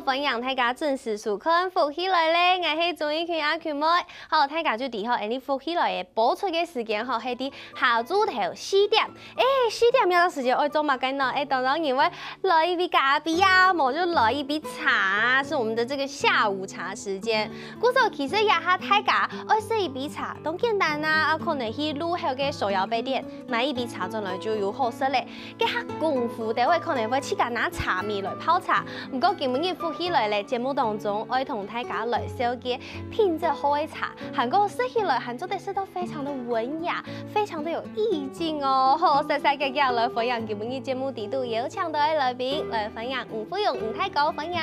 分享大家准时收看福起来咧，我是钟意群阿群妹。好，大家就伫好，你福起来的播出嘅时间吼，係伫下晝頭4點。4點有個時間愛做乜嘅呢？當然因為來一杯咖啡啊，冇就來一杯茶啊，是我們的這個下午茶時間。故說其實也下大家愛食一杯茶，都簡單啊，可能去路後嘅手搖杯店買一杯茶進來就有好食咧。嘅下功夫的話，可能會去家拿茶米來泡茶。唔過今日福起來咧節目當中，愛同大家來小結品質好嘅茶，韓國食起來韓做的食到非常的文雅，非常的有意境哦。好，細細嘅嘅來分享今日節目地度有請到嘅來賓來分享吳富勇吳太高分享。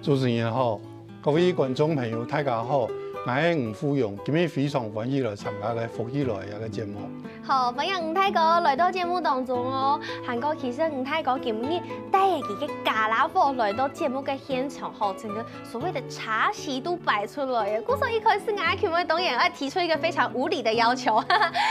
主持人好，各位觀眾朋友大家好。我係吳富勇，今日非常歡喜來參加嘅福起來一個節目。好，分享吳太哥來到節目當中哦。韓國其實吳太哥今日帶起嘅咖拉貨來到節目嘅現場，後整個所謂的茶席都擺出來嘅。故所一開始阿群妹導演要提出一個非常無理的要求，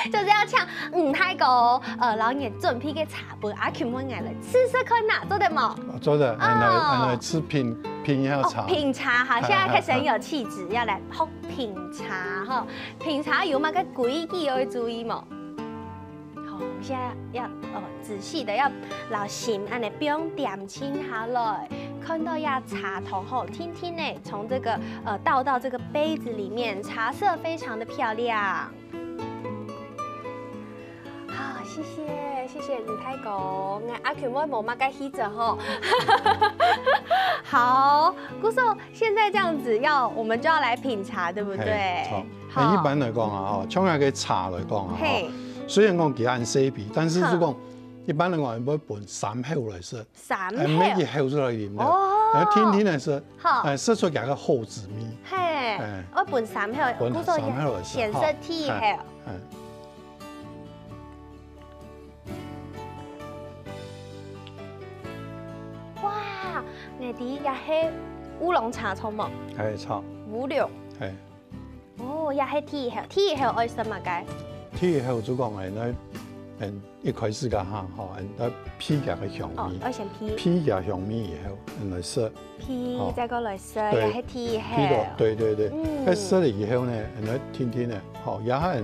就是要請吳太哥然後也準備嘅茶杯，阿群妹嚟試試看哪，做得冇？做得，來吃品一下茶。品茶哈，現在開始很有氣質，要來學品茶哈。品茶有乜嘅規矩要注意冇？好，我們現在要仔細的要留心，安尼不用點清下來，看到呀茶頭後，聽聽呢，從這個倒到這個杯子裡面，茶色非常的漂亮。好，謝謝吳太哥，我阿群妹冇乜嘅氣質吼。好，姑嫂，現在這樣子我們就要來品茶，對不對？好。一般來講啊，像那個茶來講啊，雖然講幾按細皮，但是就講一般嚟講要拌3口來食，3口，每一口出來啉的，然後天天來食，食出嚟個厚子味。嘿，我拌3口，姑嫂顯色體口。你啲也係烏龍茶錯冇？係錯。烏龍。係。哦，也係鐵後愛食乜嘅？鐵後就講係咧，一開始嘅嚇，嗬，批嘅香味。哦，愛先批。批嘅香味以後，來食。批再過來食，也係鐵後。對。喺食了以後呢，來天天呢，嗬，也係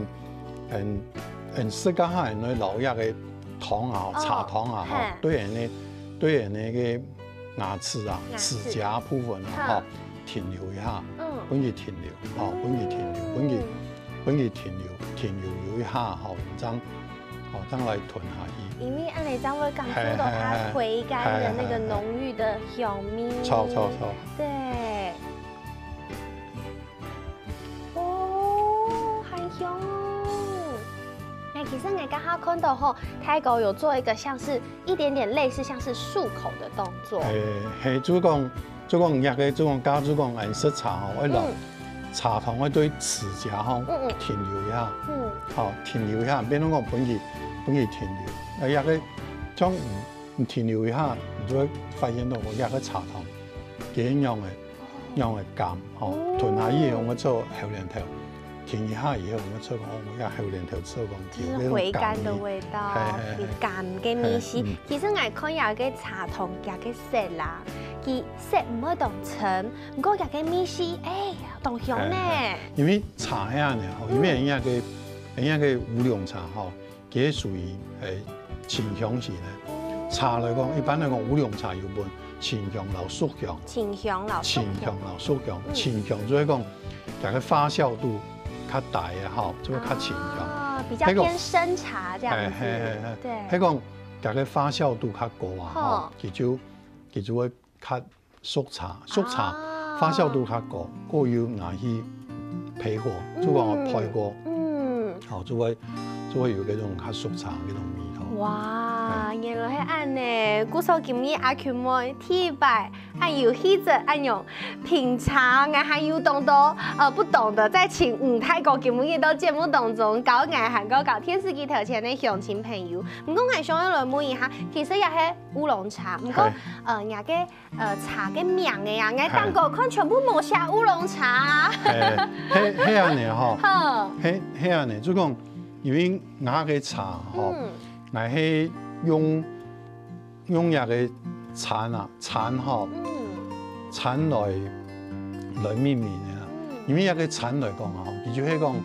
食嘅嚇，來留一個糖啊，茶糖啊，嗬，對人呢嘅。牙齒啊，齒頰部分啊，停留一下，本佢停留，本佢停留一下，等來吞下去。因為按你這樣會感受到它回甘的那個濃郁的香味。錯。對。哦，很香哦。其實我剛剛看到吼，太哥有做一個像是一點點類似像是漱口的動作。係，就講日嘅，就講家就講顏色茶吼，我留茶糖我對齒頰吼停留一下，好停留一下，變到我本佢停留。日嘅將唔停留一下，你就會發現到我日嘅茶糖幾樣嘅甘，吼吞下以後我做後兩條。停一下以後，我出講，我也後兩條出講，就是回甘的味道，甘嘅味絲。其實我看有嘅茶糖有嘅色啦，佢色唔會當橙，不過有嘅味絲，當香呢。因為茶呀呢，因為人家嘅烏龍茶吼，佢屬於清香型嘅。茶來講，一般來講烏龍茶要分清香老熟香，清香老熟香，清香就係講有個發酵度。較大嘅吼，就會較清香，比較偏生茶這樣子。對。喺講大家發酵度較高啊，吼，佢就會較熟茶發酵度較高，過要拿去配合，就講配過，好就會有嗰種較熟茶嗰種味道。哇，原來係按呢，古時候今日阿群妹提擺，按有氣質，按用品茶，我還有懂得不懂的，再請吳太哥今日到節目當中教我韓國搞電視機頭前的鄉親朋友。唔過我想要來問一下，其實也係烏龍茶，唔過人嘅茶嘅名嘅呀，我當個看全部冇寫烏龍茶。係樣呢嗬，係樣呢，就講因為我嘅茶嗬。我係用一個鏟吼，蚕来命名的啦。因为一个蚕来讲吼，其实迄讲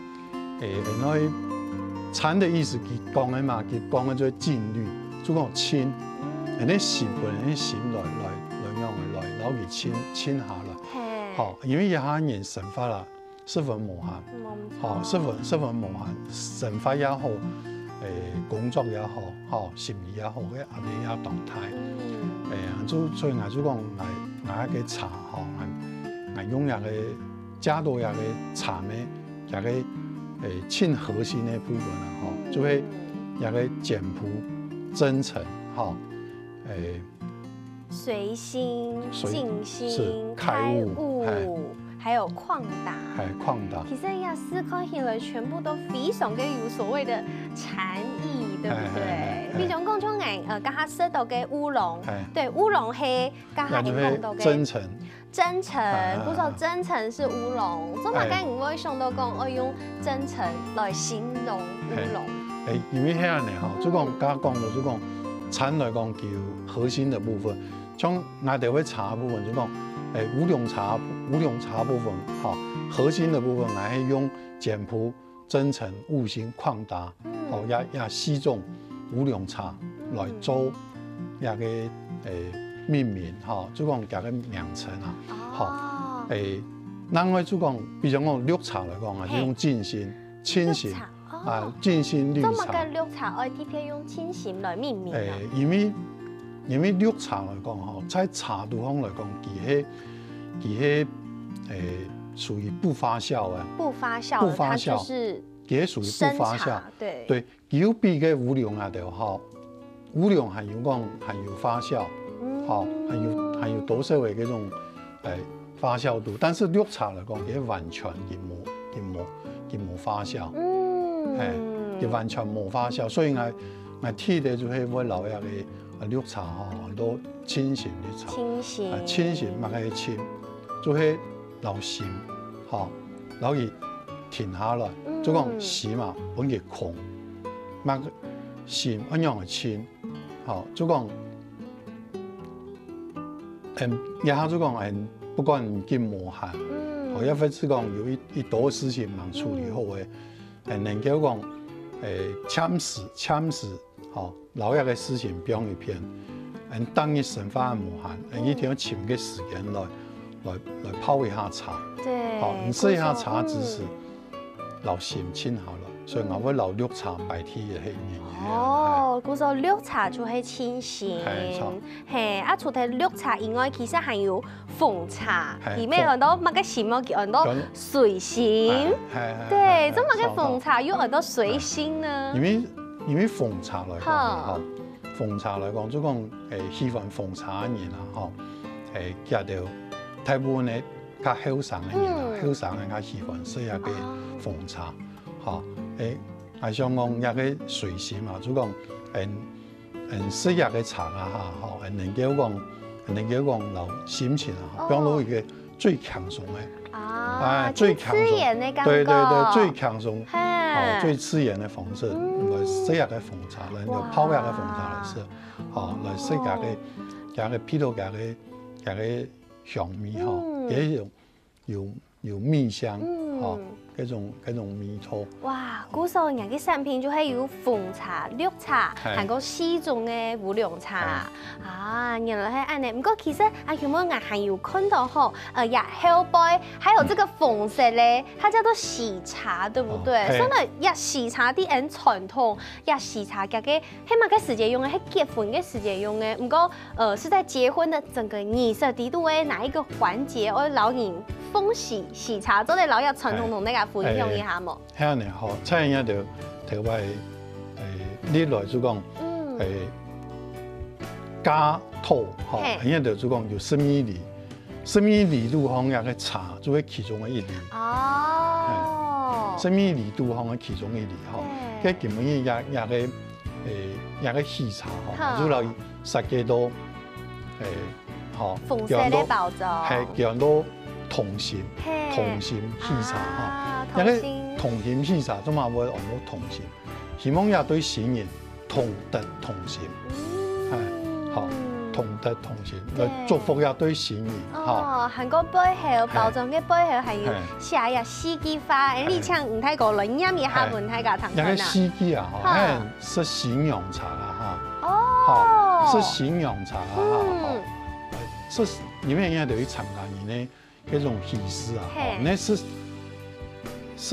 那蚕的意思，佢讲的嘛，佢讲的做禁律，就讲亲，那心本那心来用的来，然后佢亲下来。好，因为一下人神法啦，十分无限，好，十分无限，神法也好。工作也好，心理也好，嘅壓力也動態。所以我就講，我個茶我用個加多個茶呢，一個親核心的部分啦，就係一個簡樸、真誠，隨心、靜心、開悟。还有擴大，擴大。其實呀，思考起來全部都非常嘅有所謂的禪意，對不對？比如講像剛下說到嘅烏龍，對，烏龍係剛下講到嘅真誠，嗰首真誠是烏龍。咁啊，梗唔會想到講我用真誠來形容烏龍。因為遐呢就講剛講到就講禪來講叫核心的部分，像我哋會茶部分就講。烏龍茶部分，核心的部分，我係用簡樸、真誠、悟性、擴大，也四種烏龍茶來做一個命名，就講一個名稱啊，咱我就講，比如講綠茶來講啊，就用靜心、清醒靜心綠茶。咁啊，綠茶我特別用清醒來命名啊。因為綠茶來講，在茶道方來講，佢係屬於不發酵嘅。不發酵，它就是佢係屬於不發酵。對，有比嘅烏龍啊就好，烏龍係有發酵，係有多少嘅嗰種發酵度，但是綠茶來講，佢完全佢冇發酵，佢完全冇發酵，所以我睇嘅就係會留一個。綠茶都清醒的茶，清醒嘛個清，就係留心，留意停下來，就講心嘛本嘅空，嘛個心一樣嘅清，就講一下就講不管幾磨限，一份是講有一多事情能處理好嘅，能夠講簽時。留一個事情表一片，當你神法無限，一定要請個時間來泡一下茶。對，你試一下茶只是留心清下來，所以我會留綠茶白天嘅係哦，嗰首綠茶就係清醒，係除咗綠茶以外，其實還有鳳茶，裡面很多乜嘅什麼叫很多水仙，對，咁乜嘅鳳茶有很多水仙呢？因為鳳茶來講，鳳茶來講，就講喜歡鳳茶嘅人啊，夾到大部分嘅較後生嘅人啊，後生嘅較喜歡食一個鳳茶，係想講一個水仙嘛，就講食一個茶啊，能夠講留心情啊，講到一個最輕鬆嘅，最刺眼嘅感覺，對，最輕鬆。最刺眼的方式來食一個鳳茶，來泡一個鳳茶來食，來食一個譬如一個香味嗰種有蜜香，嗰種味道。哇！古時候人嘅產品就係有鳳茶、綠茶，還有四種嘅烏龍茶啊，原來係咁樣。不過其實阿喬妹還有看到也後背還有這個鳳色咧，它叫做喜茶，對不對？所以呀，喜茶啲人傳統，呀喜茶嘅起碼嘅時節用嘅係結婚嘅時節用嘅，不過是在結婚的整個儀式地度嘅哪一個環節，我老人奉喜茶，做嚟老人傳統同大家分享一下冇？係呢，差人就頭位呢來就講加套，人就講有10米里，10米里度方一個茶，就係其中嘅一里。哦，10米里度方嘅其中一里，佢基本一個喜茶，就嚟10幾度，鳳色嘅包裝，係叫做同心喜茶，一個同心喜茶，咁啊會按到同心，希望也對新人同德同心，係好。同德同心，来祝福一對善意。哦，韓國背後包裝嘅背後係要寫呀四季花，你請吳太哥來飲一下吳太哥糖分啊。那個四季啊，是形容茶啊，哦，是形容茶啊，是裡面也得去參加人呢嗰種儀式啊，那是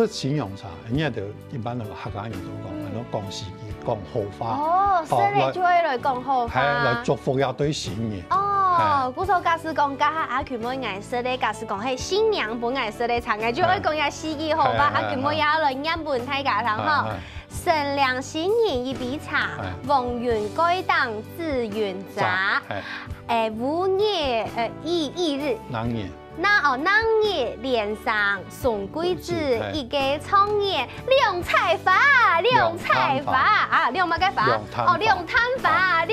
形容茶，人家就一般的客家人都講四季。講好花哦，所以就會來講好花，係來祝福一對善意。哦，古時候假使講家下阿權妹顏色咧，假使講係新娘本顏色咧，長嘅就會講下四季好花，阿權妹也來飲本太家堂嗬。善良新年一杯茶，旺運該當自願茶。午夜翌日。當夜臉上送桂枝，一個創業兩菜法啊，兩乜嘅法？哦，兩攤法。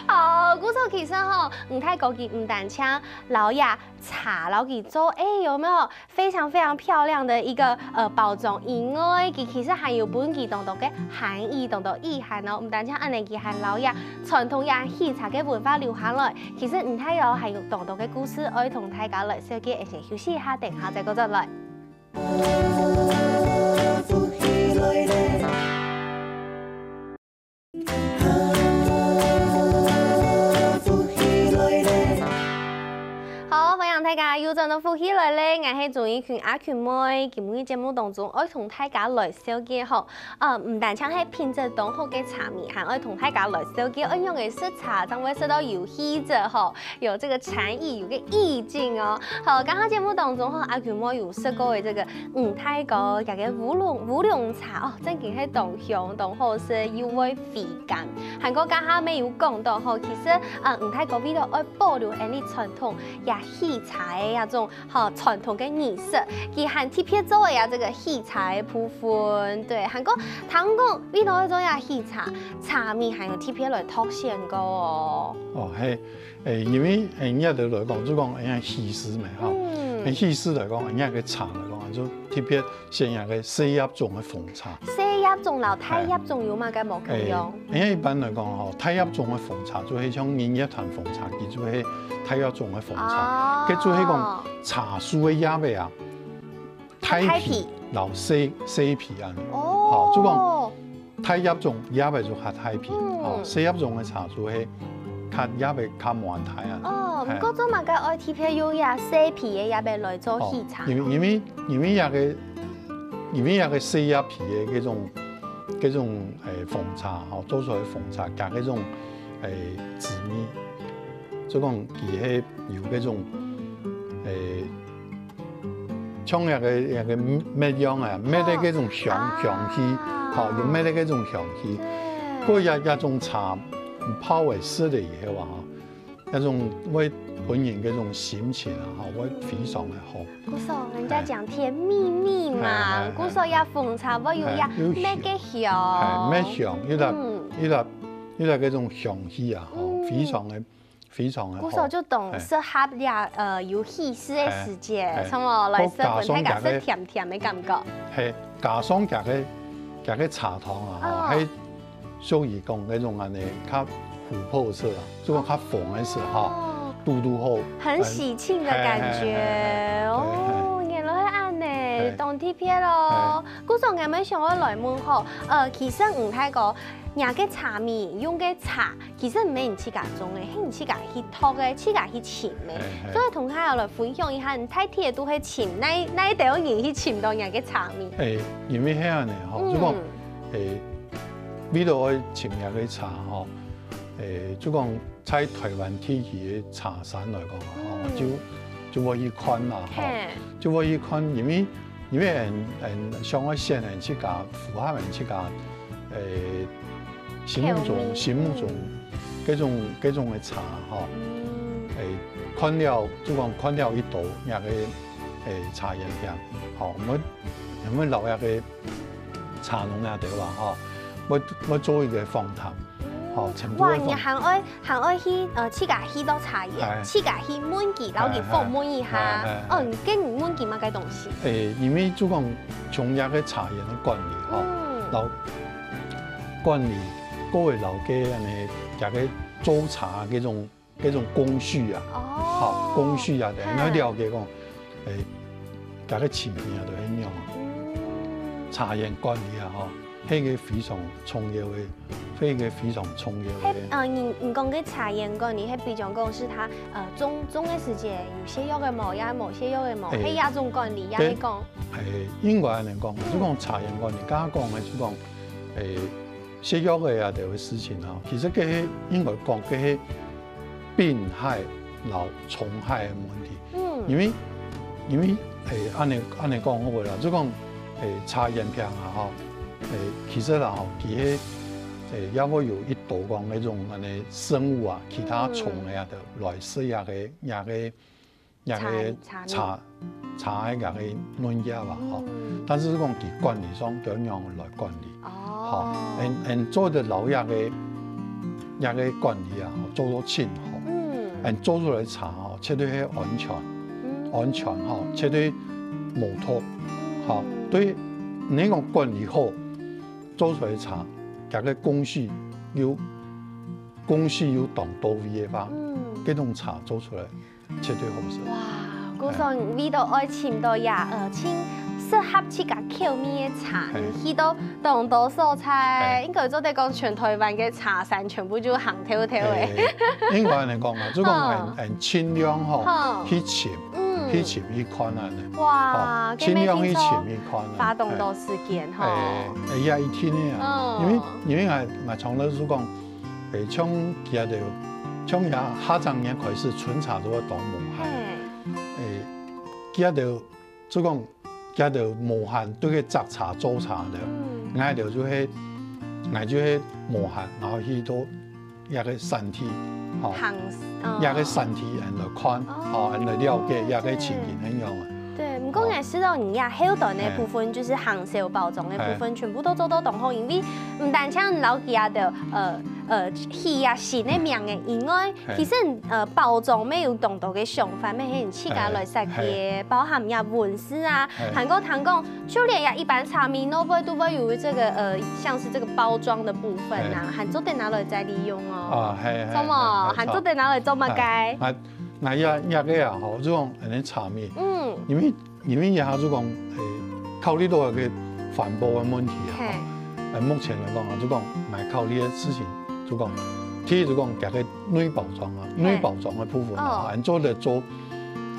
哦，古時候其實吼，吳太哥佢唔單請老爺茶老佢做，有沒有非常非常漂亮的一個包裝？以外，佢其實還有本佢當中嘅含義，當中意涵哦。唔單請安尼佢係老爺傳統嘅喜茶嘅文化留下來，其實吳太哥係有當中嘅故事，愛同大家來小記，先休息一下，等下再繼續來。好，歡迎大家又轉到福喜來咧，我係做一群阿權妹，今日節目當中愛同大家來小記吼，唔單止係品質當好嘅茶米，還愛同大家來小記，愛用嘅色茶，將會收到有氣質吼，有這個禪意，有個意境哦。好，剛剛節目當中吼，阿權妹有說過嘅這個吳太哥嘅個烏龍茶哦，真係當香當好食，又會肥甘。韓國家下面有講到吼，其實吳太哥為了愛保留呢傳統也喜茶嘅一種傳統嘅儀式，佢還特別做嘅這個喜茶嘅部分。對，韓國聽講為了做呀喜茶，茶米還有特別來凸顯個哦。哦，係因為人家對來講，就講人家喜事咪嚇，喜事來講，人家嘅茶來講，就特別顯人嘅四葉種嘅紅茶。四葉種老太葉種有嘛嘅冇咁用？人家一般來講吼，太葉種嘅紅茶就係像銀葉壇紅茶，佢就係太葉種嘅紅茶。佢就係講茶樹嘅葉味啊，太皮，然後細皮啊。哦，就講太葉種葉味就係太皮，四葉種嘅茶就係較葉味較滿太啊。哦，唔過做嘛嘅愛特別用呀細皮嘅葉味來做喜茶。因為有個細葉皮嘅嗰種紅茶，吼做出來紅茶加嗰種紫米，即講佢係有嗰種像一個咩樣啊，咩的嗰種香氣，吼有咩的嗰種香氣，嗰一種茶泡為濕了以後啊，一種為本人嗰種心情啊，會非常的好。古時候人家講甜蜜蜜嘛，古時候也紅茶不有呀咩嘅香，係咩香，有嗰種香氣啊，非常的好。古時候就懂適合呀，有喜事嘅時節，什麼來食本睇下食甜甜嘅感覺。係加上加個茶湯啊，係屬於講嗰種安尼較琥珀色啊，即係較紅嘅色哈。嘟嘟好，很喜慶的感覺哦，原來係安呢，當 TP 咯。古時候我們想要來問吼，其實吳太哥人嘅茶米用嘅茶，其實唔係人自家種嘅，係人自家去託嘅，自家去濺嘅。所以同大家來分享一下，吳太鐵都係濺，哪一條人去濺到人嘅茶米？因為係安尼吼，即講為了愛濺人嘅茶吼，即講。在台灣地區嘅茶山來講，就我一款啦，就我一款，因為像我現人去家，符合人去家，心目中嗰種嘅茶，款了，就講款了一道，也個茶葉香，我老一個茶農也對話，我做一個訪談。哇！你行愛去自家去到茶葉，自家去滿記，然後去訪問一下。哦，你跟你滿記乜嘅東西？因為就講從一個茶葉嘅管理，然後管理各位老家安尼，加個做茶嗰種工序啊，好工序啊，就應該了解講，大家前面啊，就係樣茶園管理啊，嗬，係個非常重要嘅，係個非常重要嘅。你講嘅茶園管理，係比較講是它種嘅時節有些有嘅冇，也冇些有嘅冇，係一種管理，也係講。應該嚟講，即講茶園管理，加講嘅即講些有嘅啊，條嘅事情啊，其實佢係應該講佢係病害老蟲害嘅問題。因為按你講好嘅啦，即講茶園片啊，其實啦，佢係也會有一道講嗰種生物啊，其他蟲啊，就來食下茶嘅嫩葉啊，但是講佢管理上點樣來管理，做得老葉嘅管理啊，做到清好，做出來茶絕對係安全絕對無毒，對你講管理好，做出來茶，個工序有當到位嘅話，這種茶做出來絕對好食。哇，古上味道愛深到也清適合自家口味嘅茶，去到當道蔬菜，應該做得講全台灣嘅茶山全部就行透透嘅。應該嚟講啊，即講清涼去潛。去潛去看啊！哇，盡量去潛去看啊！發動到時間吼，也一天啊！因為我從來是講，從佢哋從下晝年開始春茶都會當無限，佢哋即講佢哋無限對佢摘茶做茶的，我哋就係無限，然後去到一個身體。也個身體人來看，人來了解，也個情形咁樣啊。對，唔過我知道你也後段嘅部分，就是行銷包裝嘅部分，全部都做到同好，因為唔單止老記啊的戲啊新嘅名嘅以外，其實包裝咩有動到嘅想法，咩係人自家來設計，包含呀文字啊，韓國談講，就連呀一般茶米都會有這個像是這個包裝的部分啊，韓做得拿來再利用哦。做麼？韓做得拿來做乜嘅？我也個啊，好，即講人哋茶米，因為也係即講考慮到一個環保嘅問題啊。目前嚟講啊，即講唔考慮嘅事情。就講，第一就講夾個內包裝啊，內包裝嘅部分啊，人做嚟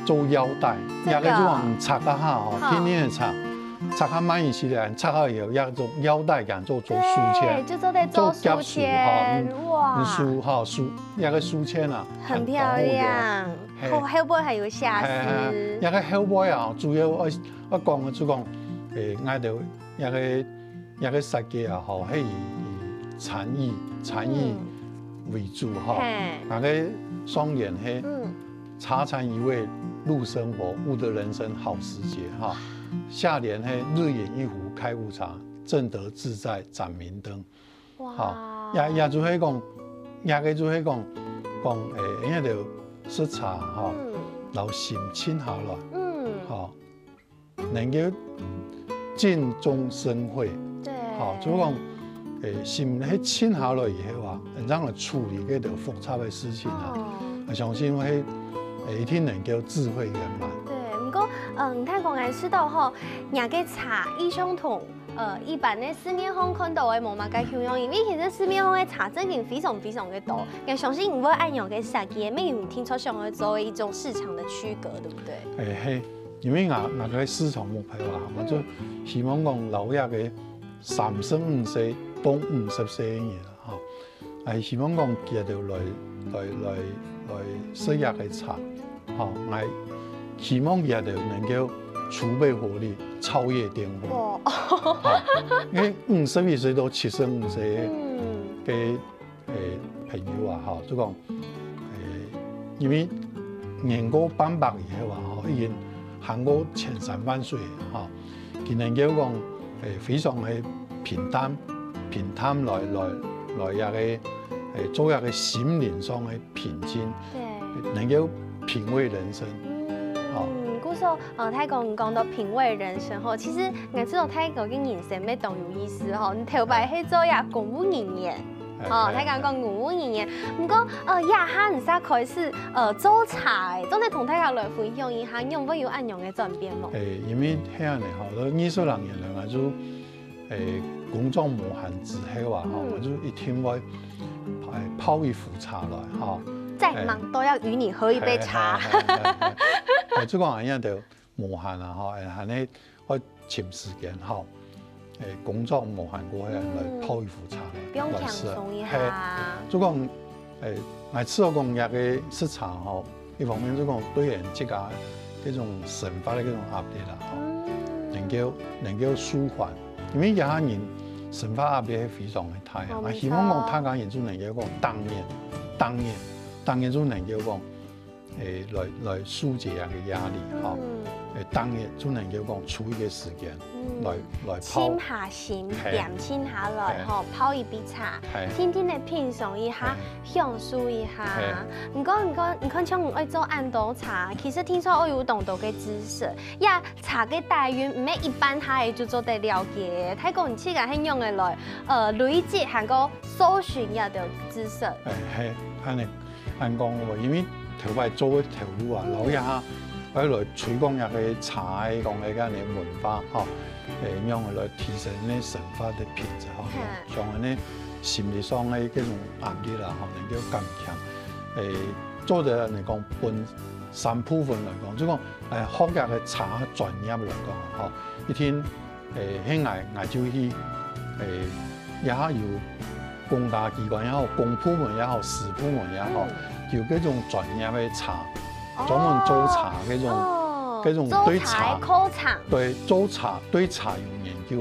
做腰帶，也個就講拆下下嗬，天天去拆下慢一些咧，拆下以後也做腰帶咁做書籤，做夾書嗬，哇，書也個書籤啊，很漂亮，後背還有瑕疵，也個後背啊，主要我講嘅就講，我哋也個設計啊，嗬，係以產業為主哈，那個雙眼係茶禪一味路生活，悟得人生好時節哈。下聯係日飲一壺開悟茶，正得自在盞明燈。哇！也就係講，也個就係講因為就食茶哈，留心清下來，哈，能夠靜中生慧，對，好，就講。心喺清下來以後啊，讓佢處理嗰條複雜嘅事情啊，我相信會一定能夠智慧圓滿。對，不過你睇講係知道吼，人嘅茶異相同，一般嘅市面上看到嘅冇乜嘅樣，因為其實市面上嘅茶真係非常非常嘅多，我相信唔會按樣嘅設計，咩唔聽出上去作為一種市場的區隔，對不對？係，因為我個市場目標啊，我就希望講老一嘅30、50。當50歲嘅人啦，嚇，係希望講佢哋來食下嘅茶，嚇，係希望佢哋能夠儲備活力，超越巔峰。因為51歲到75歲嘅朋友啊，嚇，即講因為年過半百以後啊，嚇，已經行過前3萬歲，嚇，佢能夠講非常係平淡來也個做一個心靈上嘅平靜，能夠品味人生。古時候泰國講到品味人生吼，其實我知道泰國嘅人生咩都有意思吼。你頭擺去做呀公務人員，哦，睇講講5年，唔過呀哈唔使開始做茶誒，都係同大家來分享一下，有冇有按樣嘅轉變冇？因為係安尼吼，藝術人員咧，我就工作無限之後啊，我就一天會泡一壺茶來，吼。再忙都要與你喝一杯茶。即個人就無限啊，吼，係你可以佔時間，吼。工作無限過去來泡一壺茶來試啊。即講我吃過講嘅食茶吼，一方面即講對人即個嗰種生活嘅嗰種壓力啦，吼，能夠舒緩，因為有些人生活壓力係非常嘅大啊。我希望講他講人就能夠講當然就能夠講來紓解下嘅壓力，吼。當日就能夠講出一個時間來泡，靜下心，恬靜下來，吼，泡一杯茶，天天嚟品嚐一下，享受一下。唔講像我愛做暗豆茶，其實聽說我有懂到嘅知識，呀茶嘅大運唔係一般下就做得了嘅，睇講似個係用嘅來，累積還個搜尋一條知識。係，按講喎，因為頭擺做嘅條路啊，老一下。我來推廣下嘅茶嘅講嘅間嘅文化，吼，讓佢來提升呢生活嘅品質，吼，讓佢呢心理上嘅嗰種壓力啦，吼，能夠減強。做得嚟講分3部分嚟講，即講學嘅茶專業嚟講，吼，一天喺我就去也有公家機關也好，公部門也好，私部門也好，有嗰種專業嘅茶。專門做茶嗰種對茶考場，對做茶對茶有研究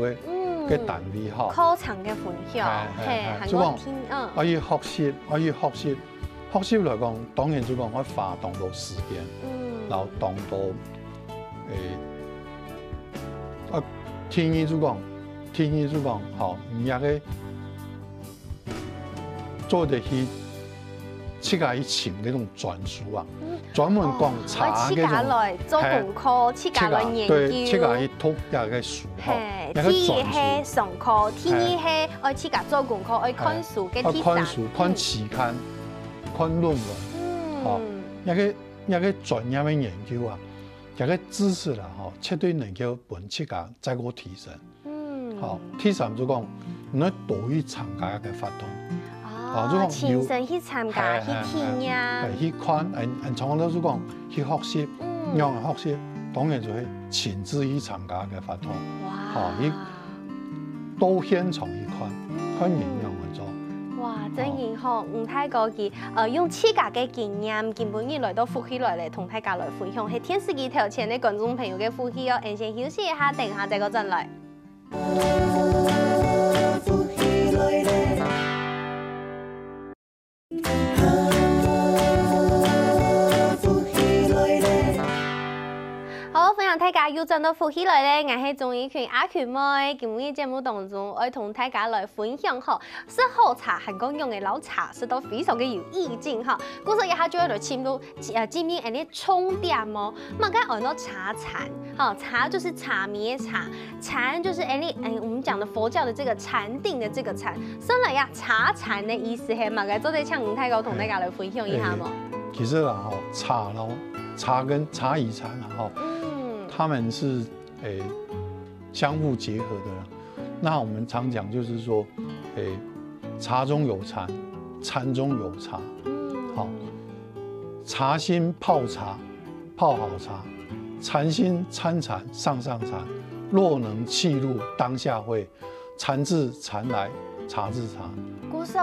嘅單位吼。考場嘅分享，係，即講我要學習嚟講，當然就講我花當到時間，然後當到天意就講，吼，唔也嘅做得去。自家去尋嗰種專書啊，專門講茶嗰種，來做功課，自家來研究，對，自家去讀一個書，係，天意係上課，天意係愛自家做功課，愛看書嘅睇看書、看期刊、看論文，吼，一個專業嘅研究啊，一個知識啦，吼，絕對能夠幫自家再個提升，好，第三就講，你多去參加一個活動。親身去參加、去體驗、去看，從頭就講去學習，讓人學習，當然就係親自去參加嘅活動。哇！去到現場去看人樣去做。哇！真係好，太過佢用自家嘅經驗，根本嚟到福氣來同大家來分享，係電視機頭前嘅觀眾朋友嘅福氣哦。先休息一下，等下再個陣來。大家又轉到福氣來咧，我係鍾意群阿權妹，今日節目當中我同大家來分享嗬，識好茶韓國用嘅老茶，是都非常嘅有意境哈。故事一下就要來進入今年啲重點哦，咁該講到茶禪，好，茶就是茶名嘅茶，禪就是我們講的佛教的這個禪定的這個禪，所以呀茶禪的意思係嘛該做啲像吳太高同大家來分享一下嘛。其實啦，茶跟茶與禪啦，他們是相互結合的啦。那我們常講就是說，茶中有禪，禪中有茶。好，茶心泡茶，泡好茶；禪心參禪，上禪。若能契入當下會，禪至禪來，茶至茶。故事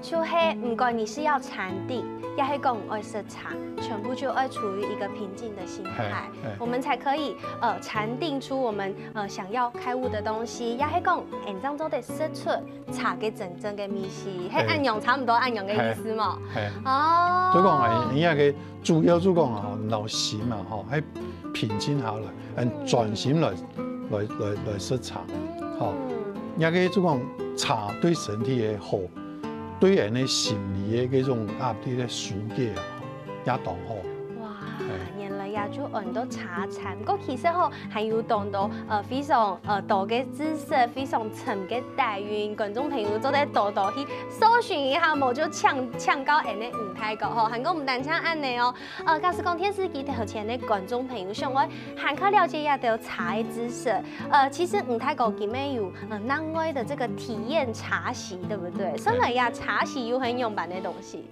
就係唔管你是要禪定，也係講愛食茶，全部就愛處於一個平靜的心態，我們才可以禪定出我們想要開悟的東西。也係講，這樣做得識出茶嘅真正嘅秘密，係按樣差唔多按樣嘅意思嘛。哦。所以講係，而家主要就講啊，留心啊，嗬，喺平靜下來，專心來識茶，好。而家就講茶對身體嘅好。對人的心理嘅嗰種壓力嘅疏解啊，也當好。哇，原來也就很多茶餐，不过其实吼还有当到非常大嘅知识，非常沉嘅底蕴，观众朋友做在多去搜寻一下，无就抢到人嘅舞台歌吼，韩国唔单唱安尼哦，假使讲电视机头前的观众朋友想我韩科了解一下到茶的知识，其实舞台歌里面有难外的这个体验茶席，对不对？身为呀茶席有很用版的东西。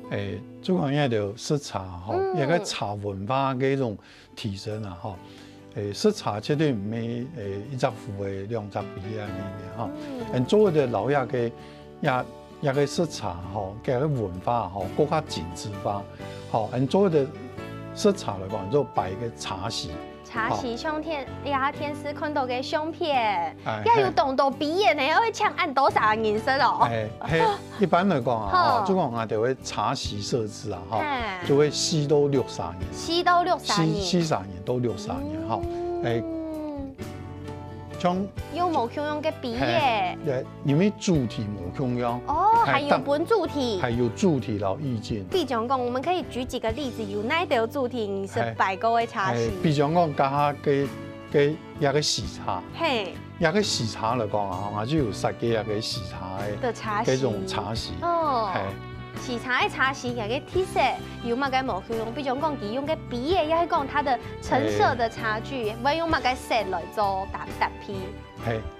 最重要就色茶吼，一个茶文化嘅一种提升啊吼。色茶绝对唔係一隻壺嘅兩隻杯啊咁樣嚇。做嘅老嘢嘅一個色茶吼，嘅個文化吼，更加精緻化。好，做嘅色茶嚟講，就擺個茶席。茶席相片呀，天師看到嘅相片，要有動到鼻眼呢，會搶按多少顏色哦？一般嚟講啊，就講我哋會茶席設置啊，哈，就會4到6年。4到6年。4年到6年，哈，像有無共用嘅筆嘅，因為主題無共用。哦，還有本主題，還有主題然後意境。比如講，我們可以舉幾個例子，有哪條主題是擺過嘅茶席？比如講，家下嘅一個時茶，一個時茶嚟講啊，我就有設計一個時茶嘅嗰種茶席。哦，時茶嘅茶席嘅個特色有乜嘅無共用？比如講，佢用嘅筆嘅，也係講它的陳設的茶具，會用乜嘅色來做搭配？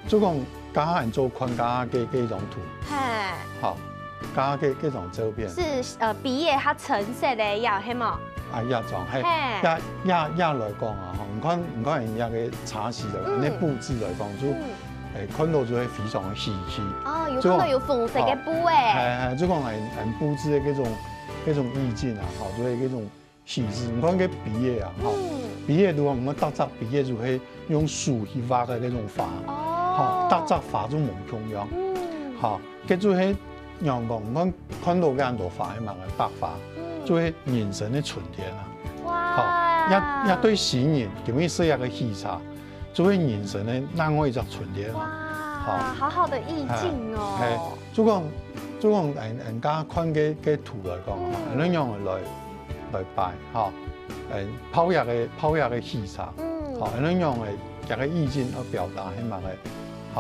就講家下人做框架嘅嗰種圖。好，家嘅嗰種照片。是筆嘅它陳設嘅有係冇？一種係一來講啊，唔看人家嘅茶席嚟講，你佈置嚟講就看到就係非常細緻。哦，有看到有紅色嘅布誒。就講人佈置嘅嗰種意境啊，嚇，就係嗰種細緻。唔看嘅筆嘢啊，嚇，筆嘢如果我搭雜筆嘢就係用樹去畫嘅嗰種花，嚇，搭雜花就冇共用，嚇，佢就係陽光，我看到嘅很多花係乜嘅白花。就係人生的春天啊！哇！一對新人咁樣設一個喜茶，就係人生的另外一隻春天啊！哇！好好的意境哦！就講人家看嘅圖來講啊，咁樣來擺嚇，泡一個喜茶，嚇，咁樣嘅一個意境去表達係乜嘅？嚇，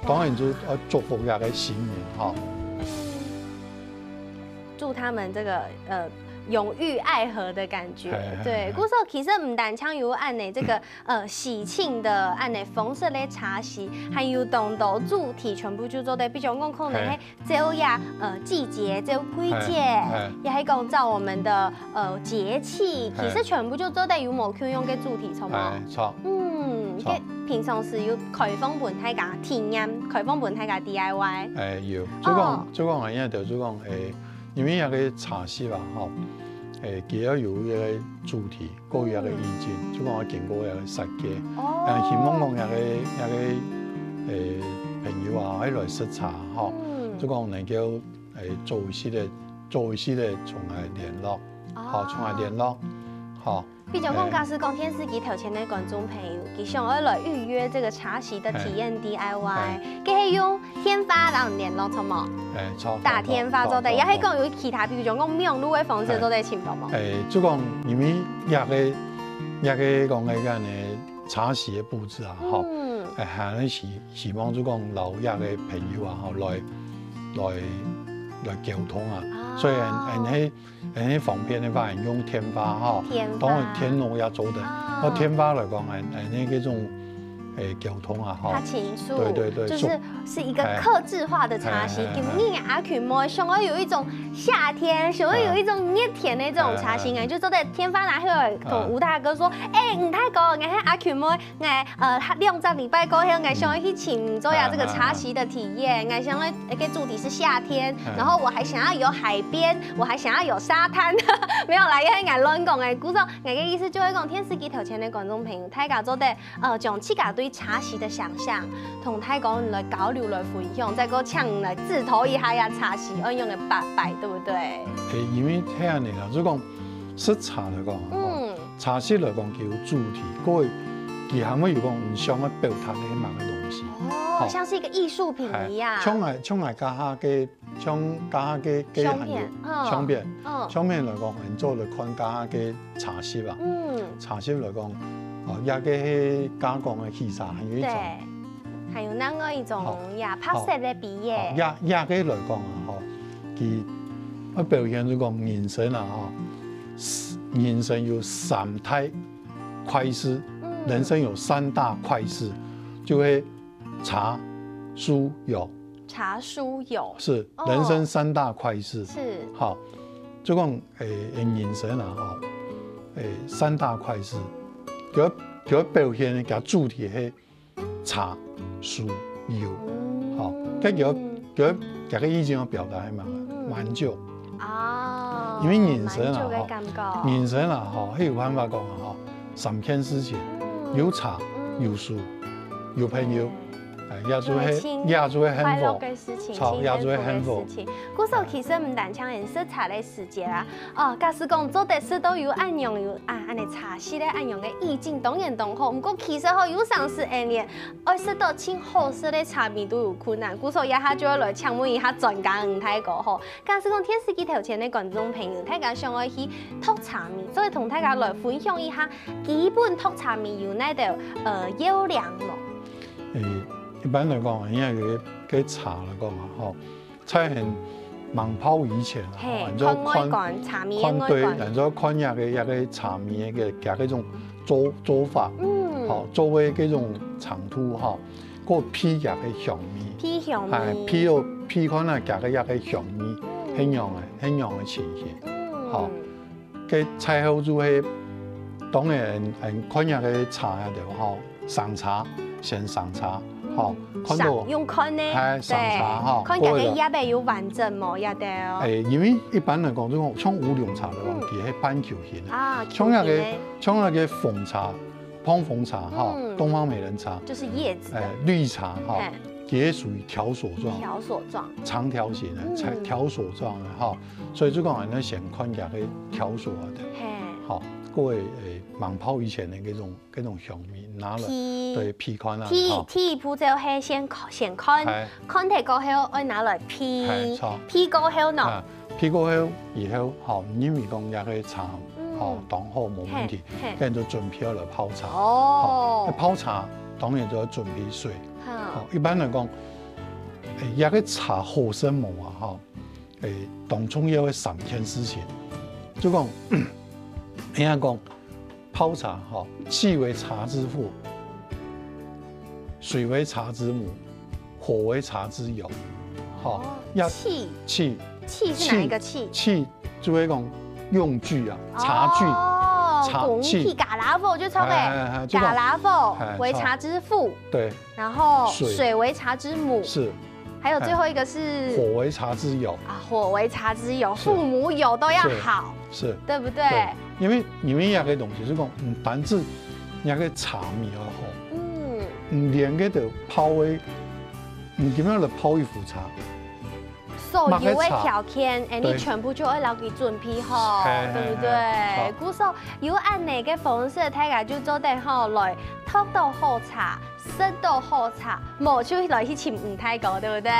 當然就祝福一個新人嚇。祝他們這個永浴愛河的感覺，對。故說其實唔單槍有按呢這個喜慶的按呢風色的茶席，還有當到主題全部就做得比較講可能係照呀季節、照季節，也係講照我們的節氣，其實全部就做得有無共用嘅主題，錯冇？錯。平常時要開放俾大家體驗，開放俾大家 DIY。要。就講係因為就講因為一個茶席吧，吼，佢要有一個主題，各有一個意境，就講我經過一個設計，希望講一個朋友啊，可以來試茶，吼，就講能夠做一些的從來聯絡，好，從來聯絡，好。比如講，假使講電視機頭前的觀眾朋友，佢想要來預約這個茶席的體驗 DIY，佢係用天發來聯絡，錯冇？打天發做得，也係講有其他，比如講網絡的方式做得情況冇？就講因為一個講嘅呢茶席的佈置啊，吼，係希望就講留一個朋友啊，吼來溝通啊，所以喺方便的話，用天花哈，當然天龍也做得。那天花來講係嗰種溝通啊，哈，情愫，對，就是一個客製化的茶席。今年阿群妹想要有一種夏天，想要有一種熱甜的這種茶席，就做得天花拿去同吳大哥說，吳大哥，我喺阿群妹，2個禮拜過後，我想要去請做下這個茶席的體驗，我想要一個主題是夏天，然後我還想要有海邊，我還想要有沙灘，沒有啦，因為我亂講嘅，故說我嘅意思就係講電視機頭前的觀眾朋友，大家做得將自己對茶席的想象，同大家來交流來分享，再個搶來指導一下呀茶席要用嘅擺，對不對？因為睇下你啦，就講食茶嚟講，茶席嚟講佢有主題，佢還會有講唔想要表達啲乜嘅東西。哦，像是一個藝術品一樣。像家下嘅相片嚟講，做嚟看家下嘅茶席吧。茶室来讲，也个加工的器材还有一种。还有那个一种呀，拍摄的毕业。也个来讲啊，佢表现就讲人生啊，人生有3大快事，人生有3大快事，就会茶、书、友。茶、书、友是人生3大快事。是好，就讲人生啊，3大快事，佢表现嘅主题係茶。书友，好，佢個意境嘅表達係蠻足啊，因為人生啊，人生啊，係有辦法講啊，3件事情，有茶，有書，有朋友，也做係幸福嘅事情，也做係幸福。古時候其實唔單唱人色茶嘅世界啦，假使講做的事都有按樣有安尼茶室咧按樣嘅意境，當然當好。不過其實有嘗試按連愛識到清好色嘅茶味都有困難。古時候一下就要來請問一下專家吳太哥吼。假使講電視機頭前嘅觀眾朋友，大家想愛去讀茶味，所以同大家來分享一下基本讀茶味有哪度優良咯。一般來講，因為佢茶來講啊，在很盲泡以前啊，然之後看對，然之後看一個茶味嘅嗰種做法，作為嗰種長途哈，個批嘅香味，批看啊，夾嘅一個香味，很樣嘅呈現，好，佢菜後就係當然看一個茶就好，上茶先上茶。好，用看呢，上茶哈，看起來也未有完整冇也得。因為一般嚟講，種像烏龍茶嚟講，佢係半球形啊。像那個鳳茶、滂沱茶哈，東方美人茶，就是葉子。綠茶哈，佢係屬於條索狀。條索狀。長條形嘅，條索狀嘅哈，所以就講人哋先看下個條索嘅，好，各位盲泡以前嘅嗰種香味拿來。對，批看啦。第一步就係先看睇過後，愛拿來批過後呢？批過後以後，好，因為講也可以茶，好當好冇問題，跟住就準備嚟泡茶。哦，泡茶當然就要準備水。好，一般嚟講，一個茶好生冇啊，哈，當中要3件事情，就講，人家講泡茶，哈，氣為茶之父。水為茶之母，火為茶之友，好，氣是哪一個氣？氣就係講用具啊，茶具，茶器，嘎拉佛就抄嘅，嘎拉佛為茶之父，對，然後水為茶之母，是，還有最後一個是火為茶之友啊，火為茶之友，父母友都要好，是，對不對？因為一個東西是講唔單止一個茶味而好。唔連嗰度泡嘅，唔點樣嚟泡一壺茶？所有嘅條件，你全部就要留佢準備好，對不對？古時候有按呢個方式，大家就做得好來泡到好茶，識到好茶，冇就來去請吳太哥，對不對？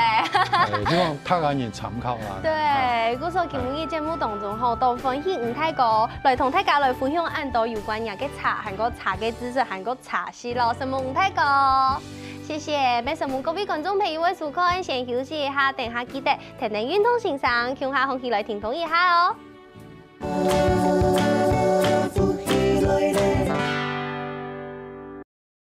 希望大家人參考啦。對，古時候今日節目當中吼，都分享吳太哥來同大家來分享按到有關嘅茶，韓國茶嘅知識，韓國茶事咯。什麼吳太哥？謝謝，俾什麼各位觀眾朋友嘅收看，先休息一下，等下記得停停運動先生，向下空氣來聽同一下哦。